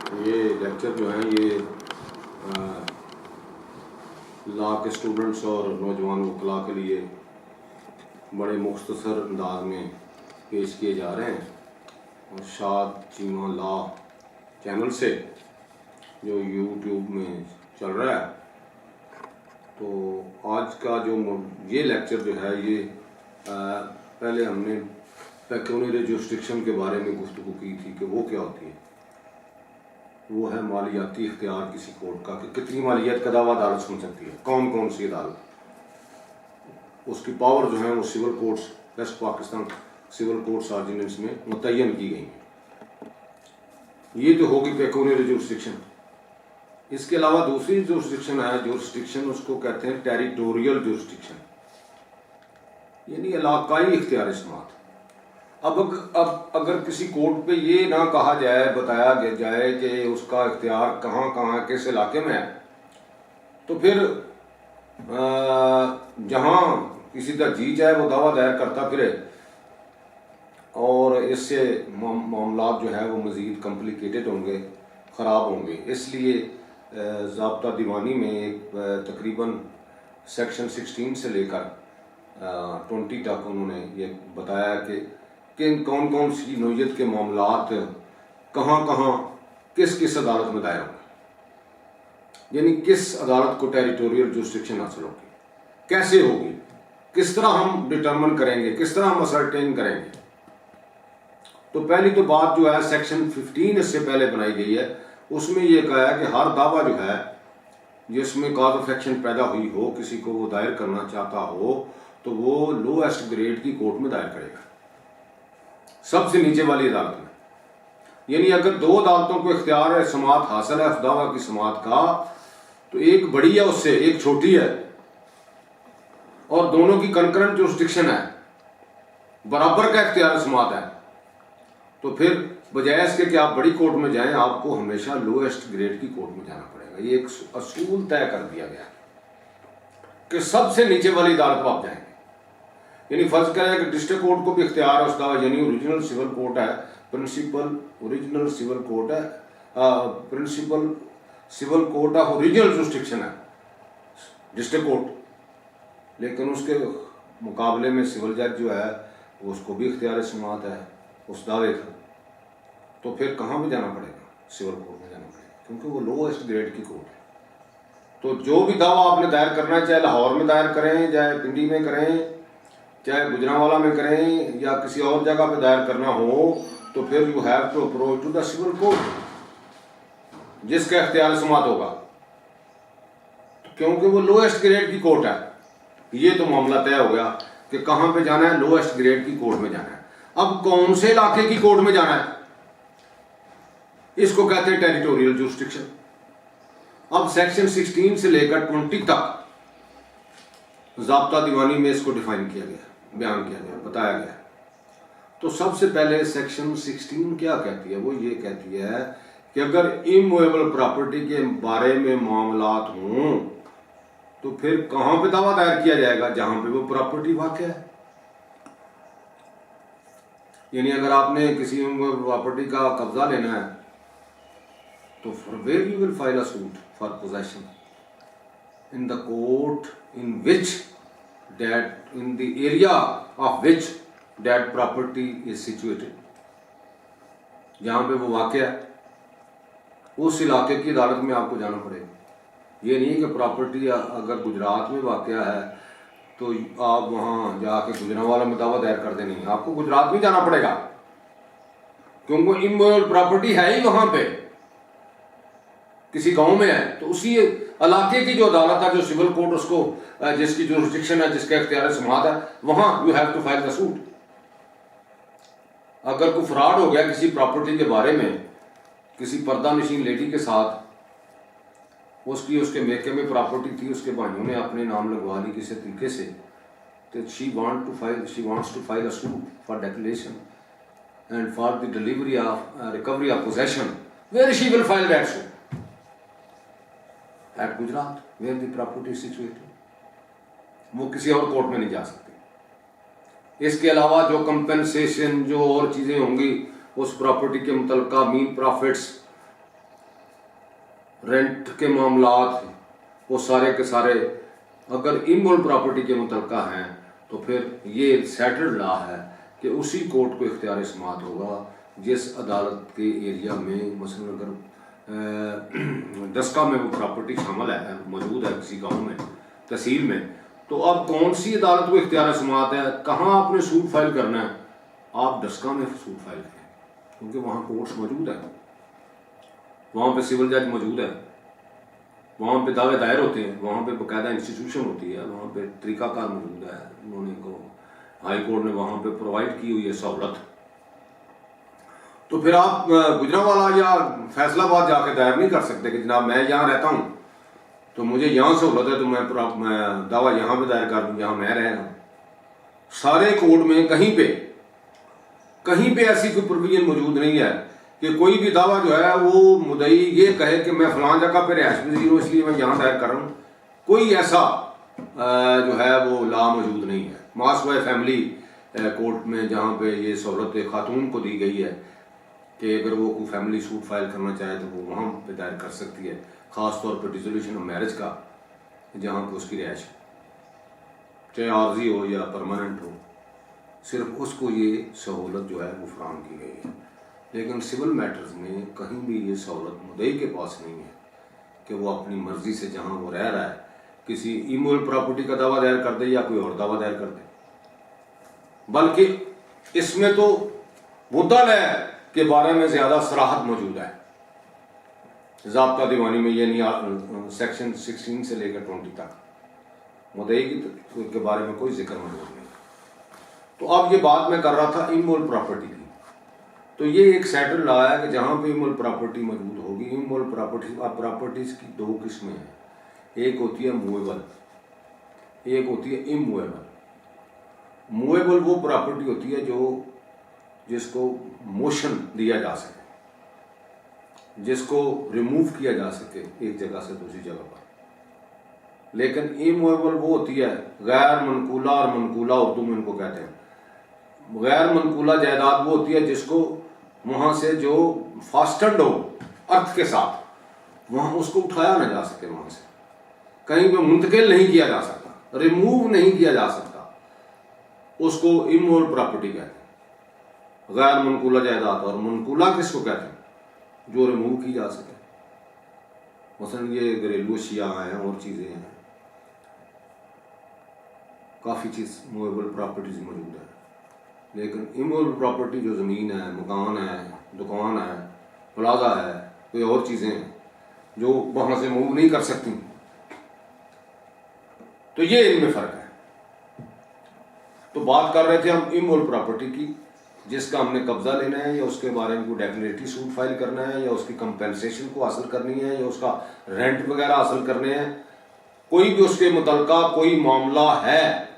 ये लेक्चर जो हैं ये लॉ के स्टूडेंट्स और नौजवान वकला के लिए बड़े मुख्तसर अंदाज में पेश किए जा रहे हैं और शाद चीमा लॉ चैनल से जो यूट्यूब में चल रहा है। तो आज का जो ये लेक्चर जो है ये पहले हमने पेक्यूनियरी जुरिस्डिक्शन के बारे में गुफ्तगू की थी कि वो क्या होती है। वो है मालियाती इख्तियार किसी कोर्ट का कि कितनी मालियत का दावा अदालत सुन सकती है, कौन कौन सी अदालत, उसकी पावर जो है वो civil courts West Pakistan civil courts ordinance में मुतय्यन की गई है। ये तो होगी पेक्यूनियरी जुरिस्डिक्शन। इसके अलावा दूसरी जुरिस्डिक्शन है, जुरिस्डिक्शन उसको कहते हैं टेरिटोरियल जुरिस्डिक्शन, यानी इलाकाई इख्तियार समात। अब अगर किसी कोर्ट पे ये ना कहा जाए, बताया जाए कि उसका इख्तियार कहाँ कहाँ किस इलाके में है, तो फिर जहाँ किसी का जी चाहे वो दावा दायर करता फिरे और इससे मामला जो है वो मज़ीद कॉम्प्लिकेटेड होंगे, ख़राब होंगे। इसलिए ज़ाब्ता दीवानी में एक तकरीबन सेक्शन 16 से लेकर 20 तक उन्होंने ये बताया कि कौन कौन सी नौयत के मामलात कहाँ कहाँ किस किस अदालत में दायर होंगे, यानी किस अदालत को टेरिटोरियल जुरिस्डिक्शन हासिल होगी, कैसे होगी, किस तरह हम डिटरमिन करेंगे, किस तरह हम असर्टेन करेंगे। तो पहली तो बात जो है सेक्शन 15 इससे पहले बनाई गई है, उसमें यह कहा है कि हर दावा जो है जिसमें कॉज ऑफ एक्शन पैदा हुई हो, किसी को वो दायर करना चाहता हो, तो वो लोएस्ट ग्रेड की कोर्ट में दायर करेगा, सबसे नीचे वाली अदालत में। यानी अगर दो अदालतों को इख्तियार है समात हासिल है उस दावा की समात का, तो एक बड़ी है उससे एक छोटी है और दोनों की कंकरेंट जुरिस्डिक्शन है, बराबर का इख्तियार समात है, तो फिर बजाय इसके कि आप बड़ी कोर्ट में जाएं, आपको हमेशा लोएस्ट ग्रेड की कोर्ट में जाना पड़ेगा। ये एक असूल तय कर दिया गया कि सबसे नीचे वाली अदालत पर आप जाएंगे। यानी फर्ज करें कि डिस्ट्रिक्ट कोर्ट को भी इख्तियार है उस दावा, यानी ओरिजिनल सिविल कोर्ट है, प्रिंसिपल ओरिजिनल सिविल कोर्ट है, principal civil court of original jurisdiction है डिस्ट्रिक्ट कोर्ट, लेकिन उसके मुकाबले में सिविल जज जो है उसको भी इख्तियार समात है उस दावे का, तो फिर कहाँ पे जाना पड़ेगा? सिविल कोर्ट में जाना पड़ेगा, क्योंकि वो लोएस्ट ग्रेड की कोर्ट है। तो जो भी दावा आपने दायर करना है, चाहे लाहौर में दायर करें, चाहे पिंडी में करें, चाहे गुजरांवाला में करें या किसी और जगह पे दायर करना हो, तो फिर you have to approach to the civil court जिसका इख्तियार समात होगा, क्योंकि वो लोएस्ट ग्रेड की कोर्ट है। ये तो मामला तय हो गया कि कहां पे जाना है, लोएस्ट ग्रेड की कोर्ट में जाना है। अब कौन से इलाके की कोर्ट में जाना है, इसको कहते हैं टेरिटोरियल जुरिस्डिक्शन। अब सेक्शन 16 से लेकर 20 तक ज़ाब्ता दीवानी में इसको डिफाइन किया गया, बयान किया गया, बताया गया। तो सबसे पहले सेक्शन 16 क्या कहती है? वो ये कहती है कि अगर इमूवेबल प्रॉपर्टी के बारे में मामलात हों तो फिर कहां पे दावा दायर किया जाएगा? जहां पे वो प्रॉपर्टी वाक़ है। यानी अगर आपने किसी प्रॉपर्टी का कब्जा लेना है तो for where you will file a suit for possession in the court in which that in the area of which that property is situated, जहाँ पे वो वाक़या है उस इलाके की अदालत में आपको जाना पड़ेगा। ये नहीं कि प्रॉपर्टी अगर गुजरात में वाक़या है तो आप वहाँ जाके गुजरांवाला में दावा दायर कर दें, नहीं, आपको गुजरात में जाना पड़ेगा, क्योंकि इमूवेबल प्रॉपर्टी है ही वहाँ पे, किसी गांव में है, तो उसी इलाके की जो अदालत है, जो सिविल कोर्ट उसको जिसकी जुरिस्डिक्शन है, जिसका इख्तियार समात है, वहां you have to file the suit. अगर कोई फ्रॉड हो गया किसी प्रॉपर्टी के बारे में, किसी पर्दा नशीन लेडी के साथ, उसके मेके में प्रॉपर्टी थी, उसके भाइयों ने अपने नाम लगवा ली किसी तरीके से, तो she wants to file a suit for declaration and for the delivery of recovery of possession, where she will file that suit? At Gujrat where the property is situated. वो किसी और कोर्ट में नहीं जा सकते। इसके अलावा जो कंपेंसेशन, जो और चीजें होंगी उस प्रॉपर्टी के मुतल्लिका, मीन प्रॉफिट्स, रेंट के मामलात, वो सारे के सारे अगर इमूवेबल प्रॉपर्टी के मुतल्लिका हैं तो फिर ये सेटल्ड लॉ है कि उसी कोर्ट को इख्तियार समाअत होगा जिस अदालत के एरिया में मसलन अगर दस्का में वो प्रॉपर्टी शामिल है, मौजूद है किसी गांव में, तहसील में, तो अब कौन सी अदालत को इख्तियार समाअत है, कहाँ आपने सूट फाइल करना है, आप दस्का में सूट फाइल करें क्योंकि वहाँ कोर्ट्स मौजूद है, वहाँ पे सिविल जज मौजूद है, वहाँ पे दावे दायर होते हैं, वहाँ पे बाकायदा इंस्टीट्यूशन होती है, वहाँ पे तरीकाकार मौजूद है, उन्होंने को हाई कोर्ट ने वहाँ पे प्रोवाइड की हुई है सहूलत। तो फिर आप गुजरांवाला या फैसलाबाद जाके दायर नहीं कर सकते कि जनाब मैं यहाँ रहता हूँ तो मुझे यहाँ सहूलत है तो मैं दावा यहाँ पे दायर कर दूँ, यहाँ मैं रह रहा हूँ। सारे कोर्ट में कहीं पे ऐसी कोई प्रोविजन मौजूद नहीं है कि कोई भी दावा जो है वो मुद्दई ये कहे कि मैं फलां जगह पे रिहायश पजीर हूँ इसलिए मैं यहाँ दायर कर रहा हूँ। कोई ऐसा जो है वो लॉ मौजूद नहीं है। मास वाई फैमिली कोर्ट में जहाँ पे ये सहूलत खातून को दी गई है कि अगर वो कोई फैमिली सूट फाइल करना चाहे तो वो वहाँ पे दायर कर सकती है, ख़ास तौर पर डिसोल्यूशन ऑफ मैरिज का, जहाँ पे उसकी रिहायश चाहे आर्जी हो या परमानेंट हो, सिर्फ उसको ये सहूलत जो है वो फराहम की गई है। लेकिन सिविल मैटर्स में कहीं भी ये सहूलत मुद्दई के पास नहीं है कि वो अपनी मर्जी से जहाँ वो रह रहा है किसी इमूवेबल प्रॉपर्टी का दावा दायर कर दे या कोई और दावा दायर कर दे, बल्कि इसमें तो मुद्दल के बारे में ज़्यादा सराहत मौजूद है। ज़ाब्ता दीवानी में यानी सेक्शन 16 से लेकर 20 तक मुद्दई के बारे में कोई जिक्र मौजूद नहीं। तो अब ये बात मैं कर रहा था इमूवेबल प्रॉपर्टी की, तो ये एक सेटल लॉ है कि जहाँ पे इमूवेबल प्रॉपर्टी मौजूद होगी, इमूवेबल प्रॉपर्टीज़ की दो किस्में हैं, एक होती है मूवेबल, एक होती है इमूवेबल। मूवेबल वो प्रॉपर्टी होती है जिसको मोशन दिया जा सके, जिसको रिमूव किया जा सके एक जगह से दूसरी जगह पर। लेकिन इमूवेबल वो होती है गैर मनकूला, और मनकूला उर्दू में उनको कहते हैं। गैर मनकूला जायदाद वो होती है जिसको वहाँ से जो फास्टेंड हो अर्थ के साथ, वहाँ उसको उठाया ना जा सके, वहाँ से कहीं पे मुंतकिल नहीं किया जा सकता, रिमूव नहीं किया जा सकता, उसको इमूवेबल प्रॉपर्टी कहते हैं, गैर मनकूला जायदाद। और मनकूला किसको कहते हैं? जो रिमूव की जा सके। मसलन ये घरेलू अशिया हैं और चीज़ें हैं, काफ़ी चीज़ मूवेबल प्रॉपर्टीज मौजूद है। लेकिन इमूवेबल प्रॉपर्टी जो ज़मीन है, मकान है, दुकान है, प्लाजा है, कोई और चीज़ें हैं जो वहाँ से मूव नहीं कर सकती, तो ये इनमें फ़र्क है। तो बात कर रहे थे हम इमूवेबल प्रॉपर्टी की, जिसका हमने कब्जा लेना है या उसके बारे में कोई डेफिनेटली सूट फाइल करना है या उसकी कंपेंसेशन को हासिल करनी है या उसका रेंट वगैरह हासिल करने हैं, कोई भी उसके मुतल्लिका कोई मामला है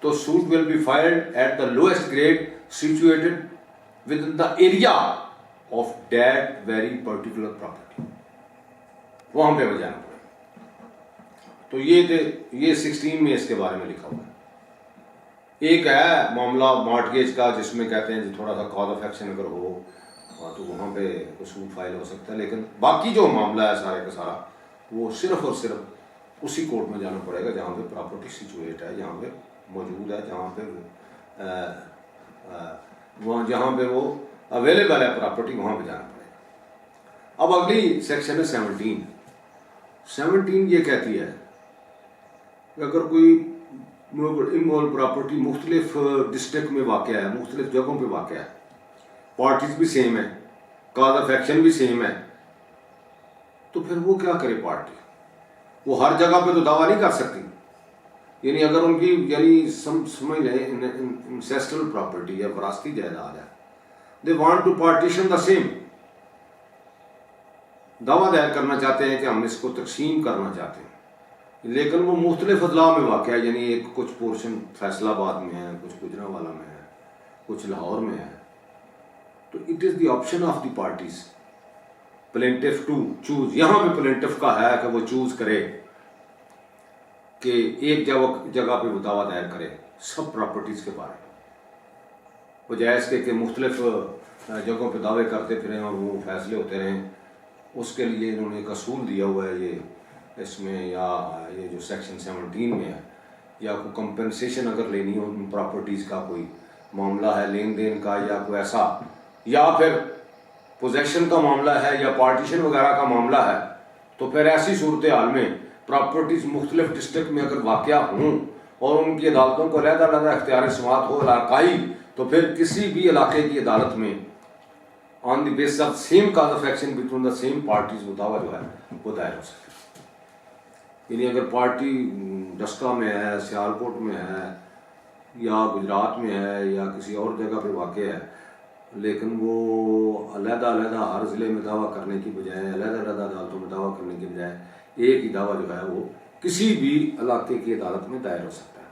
तो suit will be filed at the lowest grade situated with in the area of that very particular property, वहां पे जाना पड़ेगा। तो ये 16 में इसके बारे में लिखा हुआ है। एक है मामला मॉर्टगेज का, जिसमें कहते हैं थोड़ा सा कॉज ऑफ एक्शन अगर हो तो वहाँ पे सूट फाइल हो सकता है, लेकिन बाकी जो मामला है सारे का सारा वो सिर्फ और सिर्फ उसी कोर्ट में जाना पड़ेगा जहाँ पे प्रॉपर्टी सिचुएट है, जहाँ पे मौजूद है, जहाँ पे वो अवेलेबल है प्रॉपर्टी, वहाँ पे जाना पड़ेगा। अब अगली सेक्शन है 17 ये कहती है कि अगर कोई इमूवेबल प्रॉपर्टी मुख्तलिफ डिस्ट्रिक्ट में वाक़या है, मुख्तलिफ जगहों पे वाक़या है, पार्टीज भी सेम है, कॉज ऑफ एक्शन भी सेम है, तो फिर वो क्या करे पार्टी? वो हर जगह पे तो दावा नहीं कर सकती। यानी अगर उनकी समझ लें इंसेस्ट्रल प्रॉपर्टी या विरासती जायदाद है, they want to partition the same, दावा दायर करना चाहते हैं कि हम इसको तकसीम करना चाहते हैं, लेकिन वो मुख्तलिफ अजला में वाक़ है, यानी एक कुछ पोर्शन फैसलाबाद में है, कुछ गुजरांवाला में है, कुछ लाहौर में है। तो it is the option of the parties plaintiff to choose. यहाँ पे प्लेंटिफ का है कि वो चूज़ करे कि एक जगह पे वो दावा दायर करे सब प्रॉपर्टीज़ के बारे में, बजाय इसके कि मुख्तलिफ जगहों पे दावे करते फिरें और वो फैसले होते रहें उसके लिए इन्होंने एक असूल दिया हुआ है ये इसमें, या ये जो सेक्शन 17 में है, या कोई कंपनसेशन अगर लेनी हो उन प्रॉपर्टीज़ का कोई मामला है लेन देन का, या कोई ऐसा, या फिर पोजेशन का मामला है, या पार्टीशन वगैरह का मामला है, तो फिर ऐसी सूरत हाल में प्रॉपर्टीज़ मुख्तलिफ डिस्ट्रिक्ट में अगर वाक़या हों और उनकी अदालतों को अलग-अलग इख्तियार समात हो इलाकाई, तो फिर किसी भी इलाके की अदालत में on the basis of same cause of action between the same parties वो दावा जो है वो दायर हो सकता है। यानी अगर पार्टी डस्का में है, सियालकोट में है, या गुजरात में है, या किसी और जगह पे वाक़ है, लेकिन वो अलग-अलग हर ज़िले में दावा करने की बजाय, अलग-अलग अदालतों में दावा करने की बजाय एक ही दावा जो है वो किसी भी इलाके की अदालत में दायर हो सकता है,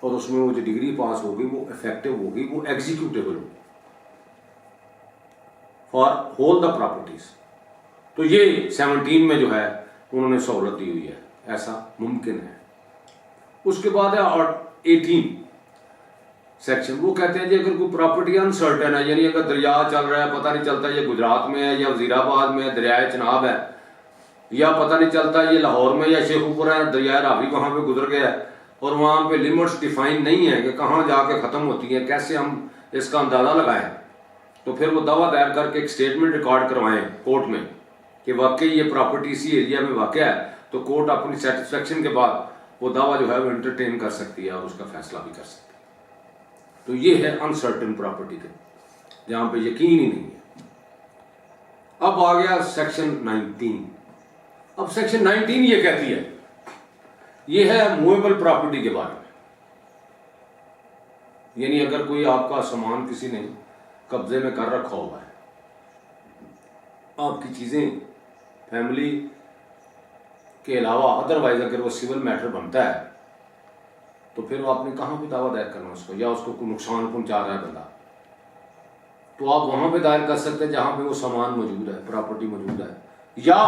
और उसमें वो जो डिग्री पास होगी वो इफेक्टिव होगी, वो एग्जीक्यूटेबल होगी फॉर होल द प्रॉपर्टीज। तो ये 17 में जो है उन्होंने सहूलत दी हुई है, ऐसा मुमकिन है। उसके बाद है और 18 सेक्शन, वो कहते हैं जी अगर कोई प्रॉपर्टी अनसर्टन है, यानी अगर दरिया चल रहा है, पता नहीं चलता ये गुजरात में है या वजीराबाद में है, दरियाए चनाब है, या पता नहीं चलता ये लाहौर में या शेखुपुरा है, दरिया रावी वहां पे गुजर गया है, और वहां पे लिमिट्स डिफाइन नहीं है कि कहाँ जाके खत्म होती है, कैसे हम इसका अंदाजा लगाएं, तो फिर वो दावा दायर करके एक स्टेटमेंट रिकॉर्ड करवाएं कोर्ट में कि वाकई ये प्रॉपर्टी इसी एरिया में वाक़ है, तो कोर्ट अपनी सेटिस्फेक्शन के बाद वो दावा जो है वो एंटरटेन कर सकती है और उसका फैसला भी कर सकती है। तो ये है अनसर्टन प्रॉपर्टी के, जहां पे यकीन ही नहीं है। अब आ गया सेक्शन 19। अब सेक्शन 19 ये कहती है, ये है मूवेबल प्रॉपर्टी के बारे में, यानी अगर कोई आपका सामान किसी ने कब्जे में कर रखा हुआ है, आपकी चीजें फैमिली के अलावा अदरवाइज अगर वो सिविल मैटर बनता है, तो फिर वो आपने कहाँ पे दावा दायर करना उसको, या उसको कोई नुकसान पहुंचा रहा है बंदा, तो आप वहां पे दायर कर सकते हैं जहां पे वो सामान मौजूद है, प्रॉपर्टी मौजूद है, या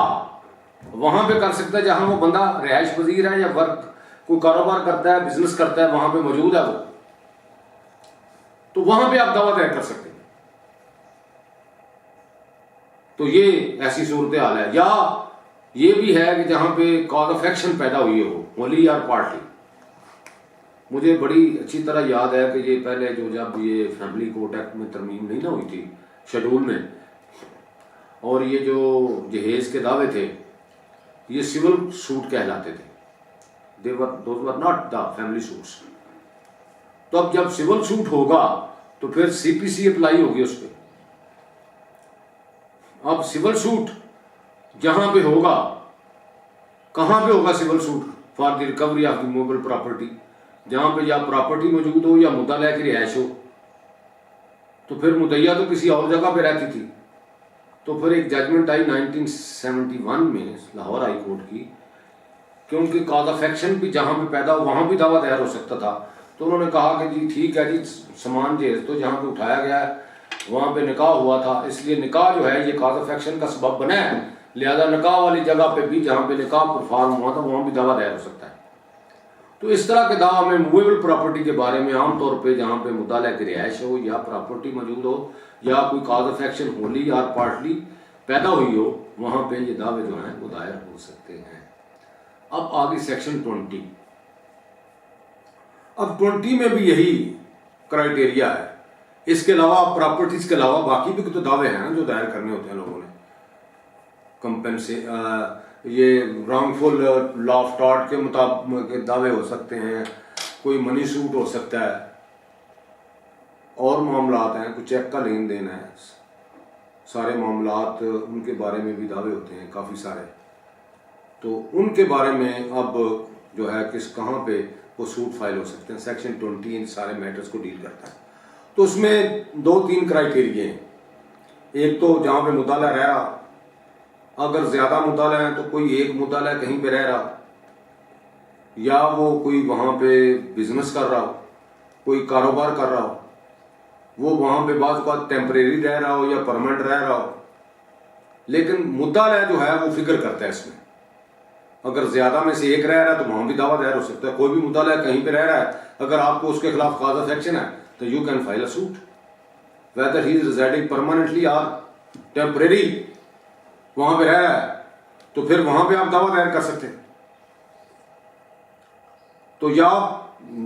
वहां पे कर सकते हैं जहां वो बंदा रिहाइश पजीर है या वर्क कोई कारोबार करता है, बिजनेस करता है, वहां पे मौजूद है वो, तो वहां पे आप दावा दायर कर सकते हैं। तो ये ऐसी सूरत हाल है। या ये भी है कि जहां पे कॉज ऑफ एक्शन पैदा हुई हो, होली या पार्टी। मुझे बड़ी अच्छी तरह याद है कि ये पहले जो जब ये फैमिली कोर्ट एक्ट में तरमीम नहीं ना हुई थी शेड्यूल में, और ये जो जहेज के दावे थे ये सिविल सूट कहलाते थे, those were not the family suits. तो अब जब सिविल सूट होगा तो फिर सीपीसी अप्लाई होगी उस पर। अब सिविल सूट जहां पे होगा, कहां पे होगा civil suit for the recovery of the movable property, जहां पे या प्रॉपर्टी मौजूद हो या मुद्दा की रिहाइश हो। तो फिर मुद्दैया तो किसी और जगह पे रहती थी, तो फिर एक जजमेंट आई 1971 में लाहौर हाई कोर्ट की, क्योंकि कॉज ऑफ एक्शन भी जहां पे पैदा हो वहां भी दावा दायर हो सकता था। तो उन्होंने कहा कि जी ठीक है जी, सामान जहेज तो जहां पे उठाया गया है वहां पे निकाह हुआ था, इसलिए निकाह जो है ये कॉज ऑफ एक्शन का सबब बना है, लिहाजा निकाह वाली जगह पे भी जहां पे निकाह परफॉर्म हुआ था वहां भी दावा दायर हो सकता है। तो इस तरह के दावा में मूवेबल प्रॉपर्टी के बारे में आमतौर पे जहां पे मुद्दा की रिहाइश हो या प्रॉपर्टी मौजूद हो या कोई कॉज ऑफ एक्शन होली या पार्टली पैदा हुई हो, वहां पे ये दावे जो हैं वो दायर हो सकते हैं। अब आगे सेक्शन 20। अब 20 में भी यही क्राइटेरिया है। इसके अलावा प्रॉपर्टीज के अलावा बाकी भी तो दावे हैं जो दायर करने होते हैं लोगों ने। कंपेंसे ये रॉन्गफुल लॉ ऑफ टॉर्ट के मुताबिक दावे हो सकते हैं, कोई मनी सूट हो सकता है, और मामलात हैं, कुछ चेक का लेन देन है, सारे मामलात उनके बारे में भी दावे होते हैं काफ़ी सारे। तो उनके बारे में अब जो है किस कहाँ पे वो सूट फाइल हो सकते हैं, सेक्शन 20 इन सारे मैटर्स को डील करता है। तो उसमें 2-3 क्राइटेरिया हैं। एक तो जहाँ पे मुताला रह रहा, अगर ज़्यादा मुताला है तो कोई एक मुताला कहीं पे रह रहा, या वो कोई वहाँ पे बिजनेस कर रहा हो, कोई कारोबार कर रहा हो, वो वहाँ पे बाज़ औक़ात टेम्परेरी रह रहा हो या परमानेंट रह रहा हो, लेकिन मुताला जो है वो फिक्र करता है इसमें। अगर ज़्यादा में से एक रह रहा है तो वहाँ भी दावा दायर हो सकता है। कोई भी मुताला कहीं पे रह रहा है, अगर आपको उसके खिलाफ कॉज ऑफ एक्शन है तो you can file a suit weather he is residing permanently और टेम्परेरी। वहां पे रह रहा है, तो फिर वहां पे आप दावा दायर कर सकते हैं। तो या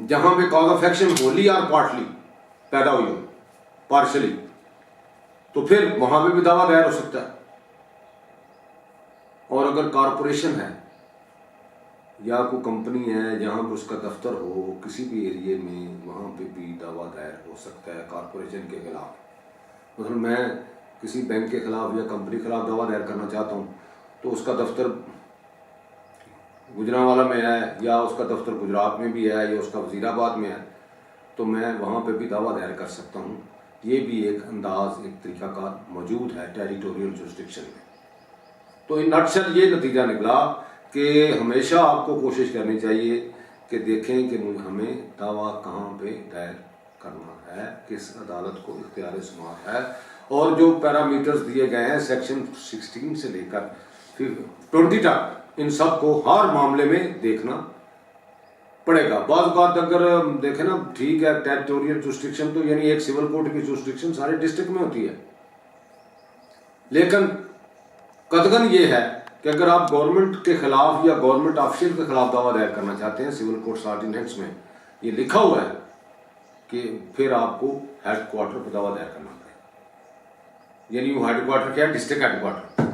जहां पे कॉज ऑफ एक्शन होली और पार्टली पैदा हुई हो, पार्शली, तो फिर वहां पे भी दावा दायर हो सकता है। और अगर कॉरपोरेशन है या कोई कंपनी है जहां पर उसका दफ्तर हो किसी भी एरिए में, वहां पे भी दावा दायर हो सकता है कॉरपोरेशन के खिलाफ। मतलब मैं किसी बैंक के खिलाफ या कंपनी के खिलाफ दावा दायर करना चाहता हूं, तो उसका दफ्तर गुजरांवाला में है या उसका दफ्तर गुजरात में भी है या उसका वजीराबाद में है, तो मैं वहाँ पे भी दावा दायर कर सकता हूँ। ये भी एक अंदाज, एक तरीकाकार मौजूद है टेरिटोरियल जुरिस्डिक्शन में। तो इन नटशल ये नतीजा निकला कि हमेशा आपको कोशिश करनी चाहिए कि देखें कि हमें दावा कहाँ पे दायर करना है, किस अदालत को इख्तियार समाअत है, और जो पैरामीटर्स दिए गए हैं सेक्शन 16 से लेकर फिर 20 तक, इन सब को हर मामले में देखना पड़ेगा। बात अगर देखें ना, ठीक है, टेरिटोरियल जुरिस्डिक्शन तो यानी एक सिविल कोर्ट की जुरिस्डिक्शन सारे डिस्ट्रिक्ट में होती है, लेकिन कतगन ये है कि अगर आप गवर्नमेंट के खिलाफ या गवर्नमेंट ऑफिशियल के खिलाफ दावा दायर करना चाहते हैं, सिविल कोर्ट्स ऑर्डिनेंस में ये लिखा हुआ है कि फिर आपको हेडक्वार्टर पर दावा दायर करना पड़ेगा। यानी वो हेडक्वार्टर क्या है? District headquarter.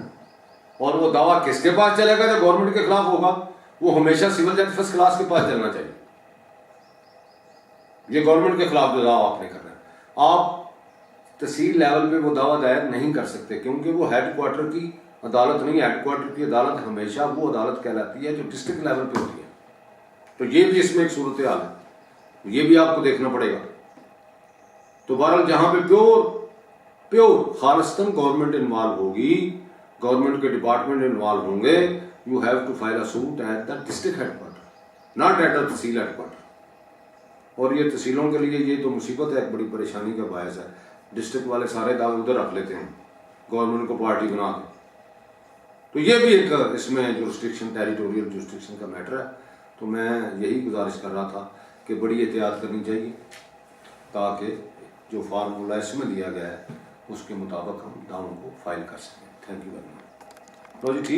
और वो दावा किसके पास चलेगा जो गवर्नमेंट के खिलाफ होगा? वो हमेशा सिविल जज फर्स्ट क्लास के पास चलना चाहिए। ये गवर्नमेंट के खिलाफ जो दावा आपने करना है, आप तहसील लेवल पे वो दावा दायर नहीं कर सकते, क्योंकि वो हेडक्वार्टर की अदालत नहीं है। हेडक्वार्टर की अदालत हमेशा वो अदालत कहलाती है जो डिस्ट्रिक्ट लेवल पे होती है। तो ये भी इसमें एक सूरत हाल है, ये भी आपको देखना पड़ेगा। तो बहरहाल जहां पे प्योर खालिस्तान गवर्नमेंट इन्वॉल्व होगी, गवर्नमेंट के डिपार्टमेंट इन्वॉल्व होंगे, you have to file a suit at the district headquarter, not at the tehsil headquarter. और ये तहसीलों के लिए ये तो मुसीबत है, एक बड़ी परेशानी का बायस है। डिस्ट्रिक्ट वाले सारे दावे उधर रख लेते हैं, गवर्नमेंट को पार्टी बना के। तो ये भी एक इसमें जुरिस्डिक्शन, टेरिटोरियल जुरिस्डिक्शन का मैटर है। तो मैं यही गुजारिश कर रहा था कि बड़ी एहतियात करनी चाहिए, ताकि जो फार्मूला इसमें दिया गया है उसके मुताबिक हम दावों को फाइल कर सकें। Thank you very much. लो जी, ठीक।